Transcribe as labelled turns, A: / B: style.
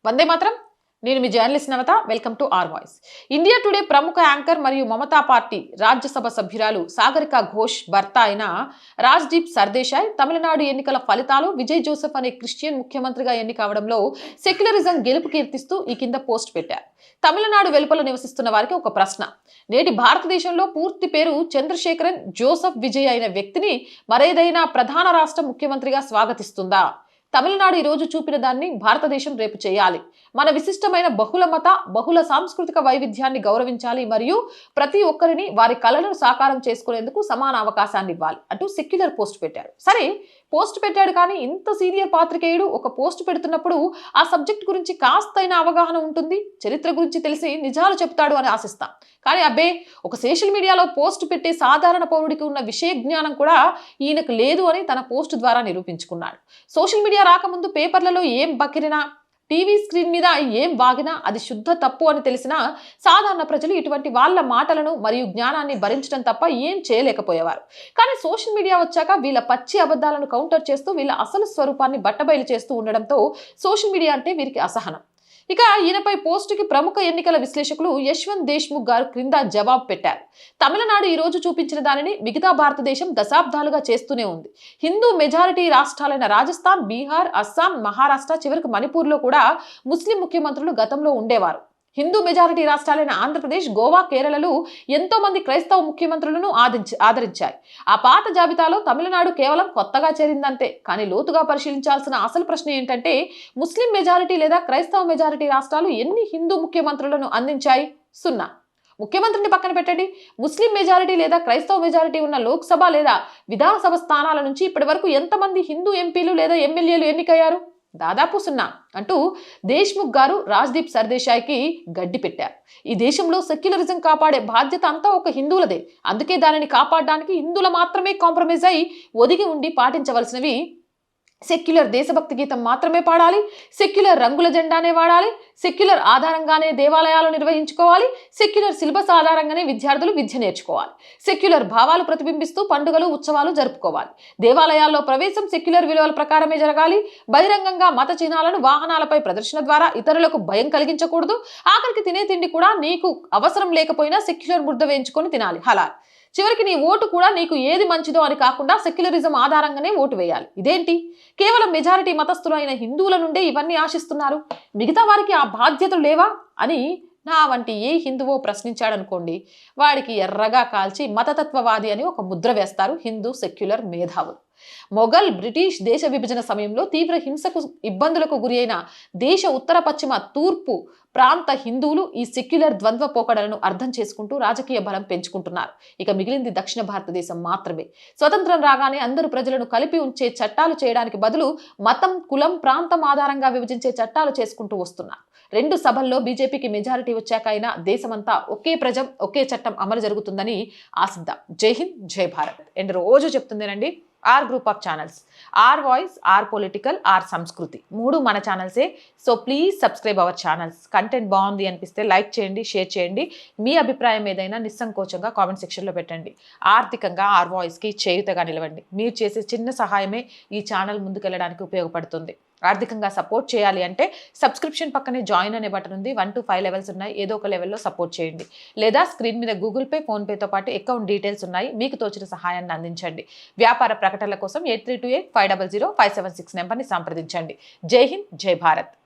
A: వందే మాత్రం. నేను మీ journalist Navata. Welcome to R voice. India Today ప్రముఖ యాంకర్ మరియు మమతా పార్టీ రాజ్యసభ సభ్యురాలు సాగరిక ఘోష్ భర్త అయిన రాజ్దీప్ సర్దేశాయ్ తమిళనాడు ఎన్నికల ఫలితాలు విజయ్ జోసెఫ్ అనే క్రిస్టియన్ ముఖ్యమంత్రిగా ఎన్నికవడంలో సెక్యులరిజం గెలుపు కీర్తిస్తూ ఈ కింద పోస్ట్ పెట్టారు. తమిళనాడు వెలుపల నివసిస్తున్న వారికి ఒక ప్రశ్న. నేటి భారతదేశంలో పూర్తి పేరు చంద్రశేఖరన్ జోసెఫ్ విజయ్ అయిన వ్యక్తిని మరేదైనా ప్రధాన రాష్ట్ర ముఖ్యమంత్రిగా స్వాగతిస్తుందా? తమిళనాడు ఈ రోజు చూపిన దాన్ని భారతదేశం రేపు చేయాలి. మన విశిష్టమైన బహుళ మత బహుళ సాంస్కృతిక వైవిధ్యాన్ని గౌరవించాలి మరియు ప్రతి ఒక్కరిని వారి కళలను సాకారం చేసుకునేందుకు సమాన అవకాశాన్ని ఇవ్వాలి అంటూ సెక్యులర్ పోస్ట్ పెట్టారు. సరే, పోస్ట్ పెట్టాడు కానీ ఇంత సీనియర్ పాత్రికేయుడు ఒక పోస్ట్ పెడుతున్నప్పుడు ఆ సబ్జెక్ట్ గురించి కాస్తైన అవగాహన ఉంటుంది, చరిత్ర గురించి తెలిసి నిజాలు చెప్తాడు అని ఆశిస్తాం. కానీ అబ్బే, ఒక సోషల్ మీడియాలో పోస్ట్ పెట్టే సాధారణ పౌరుడికి ఉన్న విషయ జ్ఞానం కూడా ఈయనకు లేదు అని తన పోస్ట్ ద్వారా నిరూపించుకున్నాడు. సోషల్ మీడియా రాకముందు పేపర్లలో ఏం బకిరినా, టీవీ స్క్రీన్ మీద ఏం వాగినా అది శుద్ధ తప్పు అని తెలిసినా సాధారణ ప్రజలు ఇటువంటి వాళ్ళ మాటలను మరియు జ్ఞానాన్ని భరించడం తప్ప ఏం చేయలేకపోయేవారు. కానీ సోషల్ మీడియా వచ్చాక వీళ్ళ పచ్చి అబద్ధాలను కౌంటర్ చేస్తూ వీళ్ళ అసలు స్వరూపాన్ని బట్టబయలు చేస్తూ ఉండడంతో సోషల్ మీడియా అంటే వీరికి అసహనం. ఇక ఈయనపై పోస్టుకి ప్రముఖ ఎన్నికల విశ్లేషకులు యశ్వంత్ దేశ్ముఖ్ గారు క్రింద జవాబు పెట్టారు. తమిళనాడు ఈ రోజు చూపించిన దానిని మిగతా భారతదేశం దశాబ్దాలుగా చేస్తూనే ఉంది. హిందూ మెజారిటీ రాష్ట్రాలైన రాజస్థాన్, బీహార్, అస్సాం, మహారాష్ట్ర, చివరికి మణిపూర్లో కూడా ముస్లిం ముఖ్యమంత్రులు గతంలో ఉండేవారు. హిందూ మెజారిటీ రాష్ట్రాలైన ఆంధ్రప్రదేశ్, గోవా, కేరళలు ఎంతో మంది క్రైస్తవ ముఖ్యమంత్రులను ఆదరించాయి. ఆ పాత జాబితాలో తమిళనాడు కేవలం కొత్తగా చేరిందంతే. కానీ లోతుగా పరిశీలించాల్సిన అసలు ప్రశ్న ఏంటంటే, ముస్లిం మెజారిటీ లేదా క్రైస్తవ మెజారిటీ రాష్ట్రాలు ఎన్ని హిందూ ముఖ్యమంత్రులను అందించాయి? 0. ముఖ్యమంత్రిని పక్కన పెట్టండి. ముస్లిం మెజారిటీ లేదా క్రైస్తవ మెజారిటీ ఉన్న లోక్సభ లేదా విధానసభ స్థానాల నుంచి ఇప్పటి వరకు ఎంతమంది హిందూ ఎంపీలు లేదా ఎమ్మెల్యేలు ఎన్నికయ్యారు? దాదాపు 0 అంటూ దేశ్ముఖ్ గారు రాజ్దీప్ సర్దేశాయ్కి గడ్డి పెట్టారు. ఈ దేశంలో సెక్యులరిజం కాపాడే బాధ్యత అంతా ఒక హిందువులదే. అందుకే దానిని కాపాడడానికి హిందువులు మాత్రమే కాంప్రమైజ్ అయి ఒదిగి ఉండి పాటించవలసినవి సెక్యులర్ దేశభక్తి గీతం మాత్రమే పాడాలి, సెక్యులర్ రంగుల జెండానే వాడాలి, సెక్యులర్ ఆధారంగానే దేవాలయాలు నిర్వహించుకోవాలి, సెక్యులర్ సిలబస్ ఆధారంగానే విద్యార్థులు విద్య నేర్చుకోవాలి, సెక్యులర్ భావాలు ప్రతిబింబిస్తూ పండుగలు ఉత్సవాలు జరుపుకోవాలి, దేవాలయాల్లో ప్రవేశం సెక్యులర్ విలువల ప్రకారమే జరగాలి, బహిరంగంగా మత చిహ్నాలను వాహనాలపై ప్రదర్శన ద్వారా ఇతరులకు భయం కలిగించకూడదు, ఆఖరికి తినే తిండి కూడా నీకు అవసరం లేకపోయినా సెక్యులర్ ముద్ద వేయించుకొని తినాలి, హలాల్. చివరికి నీ ఓటు కూడా నీకు ఏది మంచిదో అని కాకుండా సెక్యులరిజం ఆధారంగానే ఓటు వేయాలి. ఇదేంటి? కేవలం మెజారిటీ మతస్థులు అయిన హిందువుల నుండే ఇవన్నీ ఆశిస్తున్నారు, మిగతా వారికి ఆ బాధ్యతలు లేవా అని నా వంటి ఏ హిందువో ప్రశ్నించాడనుకోండి, వాడికి ఎర్రగా కాల్చి మతతత్వవాది అని ఒక ముద్ర వేస్తారు హిందూ సెక్యులర్ మేధావులు. మొఘల్, బ్రిటిష్ దేశ విభజన సమయంలో తీవ్ర హింసకు ఇబ్బందులకు గురి అయిన దేశ ఉత్తర పశ్చిమ తూర్పు ప్రాంత హిందువులు ఈ సెక్యులర్ ద్వంద్వ పోకడలను అర్థం చేసుకుంటూ రాజకీయ బలం పెంచుకుంటున్నారు. ఇక మిగిలింది దక్షిణ భారతదేశం మాత్రమే. స్వతంత్రం రాగానే అందరూ ప్రజలను కలిపి ఉంచే చట్టాలు చేయడానికి బదులు మతం, కులం, ప్రాంతం ఆధారంగా విభజించే చట్టాలు చేసుకుంటూ వస్తున్నారు. 2 సభల్లో బీజేపీకి మెజారిటీ వచ్చాక అయినా దేశమంతా ఒకే ప్రజం ఒకే చట్టం అమలు జరుగుతుందని ఆశిద్దాం. జై హింద్, జై భారత్. అండ్ రోజు చెప్తుందేనండి, R group of channels, R voice, R political, R Sanskriti, 3 మన ఛానల్సే. So please subscribe our channels. Content బాగుంది అనిపిస్తే లైక్ చేయండి, షేర్ చేయండి. మీ అభిప్రాయం ఏదైనా నిస్సంకోచంగా కామెంట్ సెక్షన్లో పెట్టండి. ఆర్థికంగా ఆర్ వాయిస్కి చేయుతగా నిలవండి. మీరు చేసే చిన్న సహాయమే ఈ ఛానల్ ముందుకెళ్ళడానికి ఉపయోగపడుతుంది. ఆర్థికంగా సపోర్ట్ చేయాలి అంటే సబ్స్క్రిప్షన్ పక్కనే జాయిన్ అనే బటన్ ఉంది. 1 to 5 లెవెల్స్ ఉన్నాయి. ఏదో ఒక లెవెల్లో సపోర్ట్ చేయండి. లేదా స్క్రీన్ మీద గూగుల్ పే, ఫోన్పేతో పాటు అకౌంట్ డీటెయిల్స్ ఉన్నాయి. మీకు తోచిన సహాయాన్ని అందించండి. వ్యాపార ప్రకటనల కోసం 8328500576 నెంబర్ని సంప్రదించండి. జై హింద్, జై భారత్.